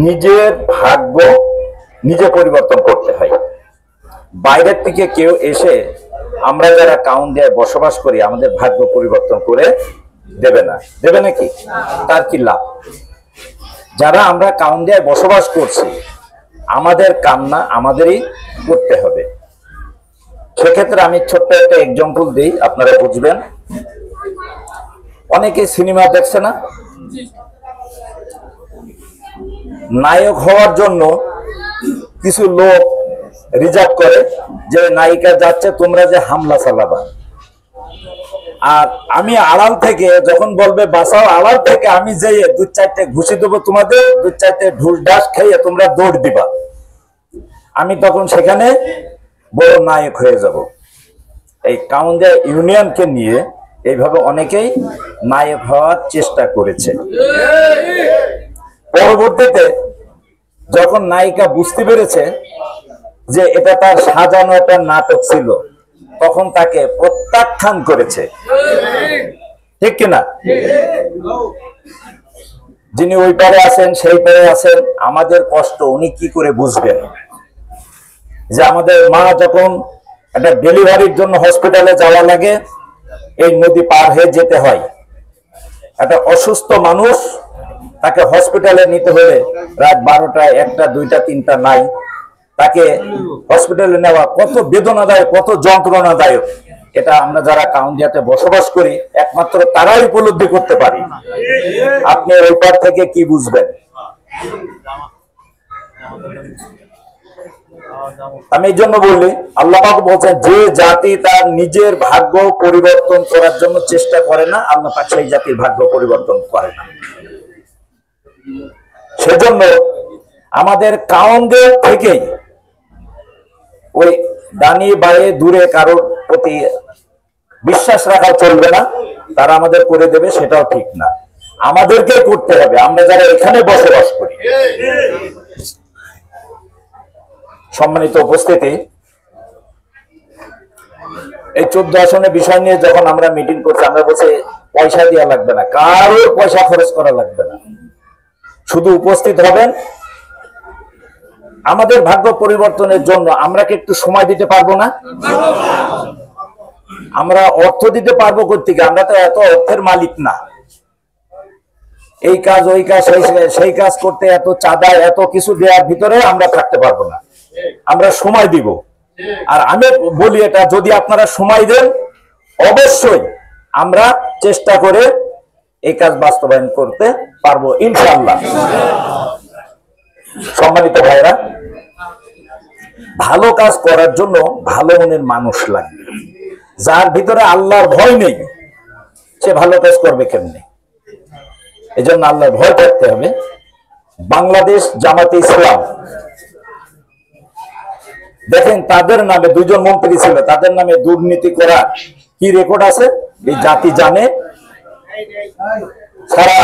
নিজের ভাগ্য নিজে পরিবর্তন করতে হয়। বাইরের থেকে কেউ এসে আমরা যারা কাউন্দিয়ায় বসবাস করি আমাদের ভাগ্য পরিবর্তন করে দেবে না, দেবে নাকি? তার কি লাভ? যারা আমরা কাউন্দিয়ায় বসবাস করছি আমাদের কান্না আমাদেরই করতে হবে। সেক্ষেত্রে আমি ছোট্ট একটা এক্সাম্পল দিই, আপনারা বুঝবেন। অনেকে সিনেমা দেখছে না, নায়ক হওয়ার জন্য কিছু লোক রিজার্ভ করে যে নায়িকা যাচ্ছে তোমরা যে হামলা চালাবা, আর আমি আড়াল থেকে যখন বলবে বাঁচাও, আড়াল থেকে আমি যেয়ে দু চারটে ঘুষি দেবো তোমাদের, দু চারটে ঢুল ডাস খেয়ে তোমরা দৌড় দিবা, আমি তখন সেখানে বড় নায়ক হয়ে যাব। এই কাউন্দিয়া ইউনিয়নকে নিয়ে এইভাবে অনেকেই নায়ক হওয়ার চেষ্টা করেছে। পরবর্তীতে যখন নায়িকা বুঝতে পেরেছে যে এটা তার সাজানো একটা নাটক ছিল, তখন তাকে প্রত্যাখ্যান করেছে, ঠিক কিনা? যিনি ওই পারে আছেন সেই পারে আছেন, আমাদের কষ্ট উনি কি করে বুঝবেন? যে আমাদের মা যখন একটা ডেলিভারির জন্য হসপিটালে যাওয়া লাগে, এই নদী পার হয়ে যেতে হয়। একটা অসুস্থ মানুষ তাকে হসপিটালে নিতে হলে রাত 12টা, 1টা, 2টা, 3টা নাই, তাকে হসপিটালে নেওয়া কত বেদনাদায়ক, কত যন্ত্রণাদায়ক। এটা আমরা যারা কাউন্দিয়াতে বসবাস করি একমাত্র তারাই উপলব্ধি করতে পারি। আপনি ওই পার থেকে কি বুঝবেন? আমি এই জন্য বলি, আল্লাহ পাক বলছেন যে জাতি তার নিজের ভাগ্য পরিবর্তন করার জন্য চেষ্টা করে না, আল্লাহ পাক সেই জাতির ভাগ্য পরিবর্তন করে না। সেজন্য আমাদের কাউন্দিয়া থেকেই ওই ডানি বায়ে দূরে কারোর প্রতি বিশ্বাস রাখা চলবে না, তারা আমাদের করে দেবে সেটাও ঠিক না, আমাদেরকে করতে হবে, আমরা যারা এখানে বসবাস করি। সম্মানিত উপস্থিতি, এই 14 আসনের বিষয় নিয়ে যখন আমরা মিটিং করছি, আমরা বলছি পয়সা দেওয়া লাগবে না, কারোর পয়সা খরচ করা লাগবে না, শুধু উপস্থিত হবেন। আমাদের ভাগ্য পরিবর্তনের জন্য আমরা কি একটু সময় দিতে পারবো না? আমরা অর্থ দিতে পারবো কোত্থেকে? আমরা তো এত অর্থের মালিক না। এই কাজ ওই কাজ সেই কাজ করতে এত চাঁদা এত কিছু দেওয়ার ভিতরে আমরা থাকতে পারবো না, আমরা সময় দিব। আর আমি বলি এটা, যদি আপনারা সময় দেন অবশ্যই আমরা চেষ্টা করে এই কাজ বাস্তবায়ন করতে পারবো ইনশাআল্লাহ। সম্মানিত ভাইরা, ভালো কাজ করার জন্য ভালো মনের মানুষ লাগবে। যার ভিতরে আল্লাহর ভয় নেই সে ভালো কাজ করবে কেমনে? এই জন্য আল্লাহর ভয় করতে হবে। বাংলাদেশ জামাতে ইসলাম দেখেন, তাদের নামে 2 জন মন্ত্রী ছিল, তাদের নামে দুর্নীতি করা কি রেকর্ড আছে এই জাতি জানে। সারা